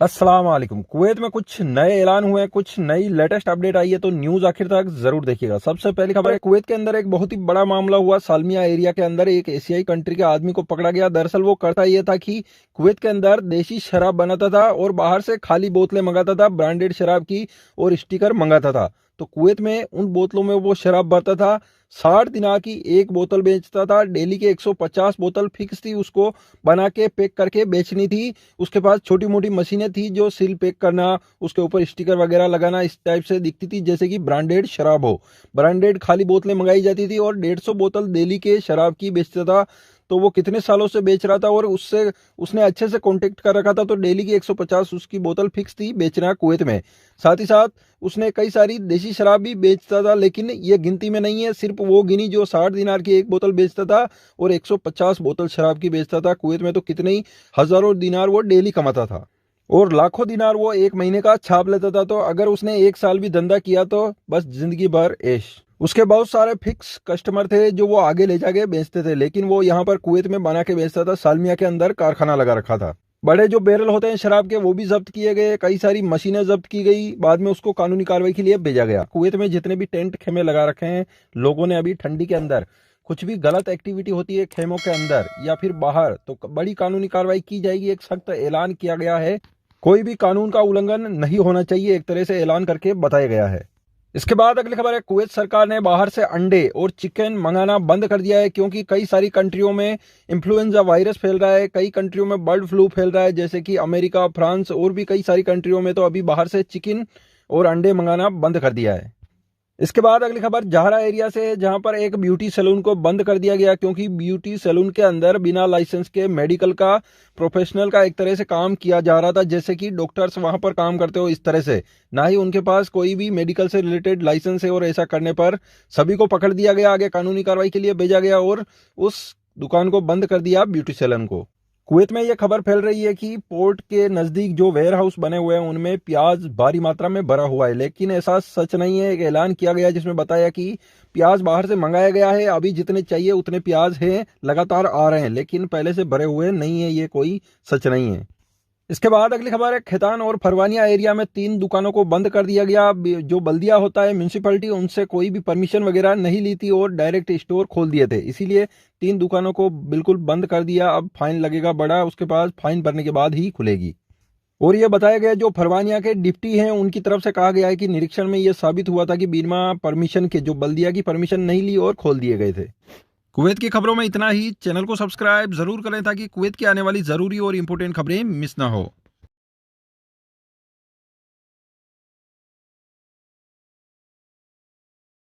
अस्सलाम वालेकुम। कुवैत में कुछ नए ऐलान हुए हैं, कुछ नई लेटेस्ट अपडेट आई है, तो न्यूज आखिर तक जरूर देखिएगा। सबसे पहली खबर है, कुवैत के अंदर एक बहुत ही बड़ा मामला हुआ। सालमिया एरिया के अंदर एक एशियाई कंट्री के आदमी को पकड़ा गया। दरअसल वो करता ये था कि कुवैत के अंदर देशी शराब बनाता था और बाहर से खाली बोतलें मंगाता था, ब्रांडेड शराब की, और स्टिकर मंगाता था। तो कुवैत में उन बोतलों में वो शराब भरता था। 60 दिनार की एक बोतल बेचता था। डेली के 150 बोतल फिक्स थी, उसको बना के पैक करके बेचनी थी। उसके पास छोटी मोटी मशीनें थी जो सील पैक करना, उसके ऊपर स्टिकर वगैरह लगाना, इस टाइप से दिखती थी जैसे कि ब्रांडेड शराब हो। ब्रांडेड खाली बोतलें मंगाई जाती थी और 150 बोतल डेली के शराब की बेचता था। तो वो कितने सालों से बेच रहा था और उससे उसने अच्छे से कांटेक्ट कर रखा था। तो डेली की 150 उसकी बोतल फिक्स थी बेचना कुवैत में। साथ ही साथ उसने कई सारी देशी शराब भी बेचता था, लेकिन ये गिनती में नहीं है। सिर्फ वो गिनी जो 60 दिनार की एक बोतल बेचता था और 150 बोतल शराब की बेचता था। कुवैत में तो कितने ही हजारों दिनार वो डेली कमाता था और लाखों दिनार वो एक महीने का छाप लेता था। तो अगर उसने एक साल भी धंधा किया तो बस जिंदगी भर ऐश। उसके बहुत सारे फिक्स कस्टमर थे जो वो आगे ले जाके बेचते थे, लेकिन वो यहाँ पर कुवैत में बना के बेचता था। सालमिया के अंदर कारखाना लगा रखा था। बड़े जो बैरल होते हैं शराब के वो भी जब्त किए गए, कई सारी मशीनें जब्त की गई। बाद में उसको कानूनी कार्रवाई के लिए भेजा गया। कुवैत में जितने भी टेंट खेमे लगा रखे हैं लोगों ने, अभी ठंडी के अंदर कुछ भी गलत एक्टिविटी होती है खेमों के अंदर या फिर बाहर, तो बड़ी कानूनी कार्रवाई की जाएगी। एक सख्त ऐलान किया गया है, कोई भी कानून का उल्लंघन नहीं होना चाहिए, एक तरह से ऐलान करके बताया गया है। इसके बाद अगली खबर है, कुवैत सरकार ने बाहर से अंडे और चिकन मंगाना बंद कर दिया है, क्योंकि कई सारी कंट्रियों में इन्फ्लुएंजा वायरस फैल रहा है। कई कंट्रियों में बर्ड फ्लू फैल रहा है, जैसे कि अमेरिका, फ्रांस और भी कई सारी कंट्रियों में। तो अभी बाहर से चिकन और अंडे मंगाना बंद कर दिया है। इसके बाद अगली खबर जहरा एरिया से है, जहां पर एक ब्यूटी सैलून को बंद कर दिया गया, क्योंकि ब्यूटी सैलून के अंदर बिना लाइसेंस के मेडिकल का, प्रोफेशनल का एक तरह से काम किया जा रहा था, जैसे कि डॉक्टर्स वहां पर काम करते हो इस तरह से। ना ही उनके पास कोई भी मेडिकल से रिलेटेड लाइसेंस है और ऐसा करने पर सभी को पकड़ दिया गया, आगे कानूनी कार्रवाई के लिए भेजा गया और उस दुकान को बंद कर दिया, ब्यूटी सैलून को। कुवैत में यह खबर फैल रही है कि पोर्ट के नजदीक जो वेयर हाउस बने हुए हैं उनमें प्याज भारी मात्रा में भरा हुआ है, लेकिन ऐसा सच नहीं है। एक ऐलान किया गया जिसमें बताया कि प्याज बाहर से मंगाया गया है, अभी जितने चाहिए उतने प्याज हैं, लगातार आ रहे हैं, लेकिन पहले से भरे हुए नहीं है। ये कोई सच नहीं है। इसके बाद अगली खबर है, खैतान और फरवानिया एरिया में 3 दुकानों को बंद कर दिया गया। जो बल्दिया होता है, म्यूनसिपैलिटी, उनसे कोई भी परमिशन वगैरह नहीं ली थी और डायरेक्ट स्टोर खोल दिए थे, इसीलिए 3 दुकानों को बिल्कुल बंद कर दिया। अब फाइन लगेगा बड़ा, उसके पास फाइन भरने के बाद ही खुलेगी। और ये बताया गया जो फरवानिया के डिप्टी हैं उनकी तरफ से कहा गया है कि निरीक्षण में यह साबित हुआ था कि बिना परमिशन के, जो बल्दिया की परमिशन नहीं ली और खोल दिए गए थे। कुवैत की खबरों में इतना ही। चैनल को सब्सक्राइब जरूर करें ताकि कुवैत की आने वाली जरूरी और इंपॉर्टेंट खबरें मिस ना हो।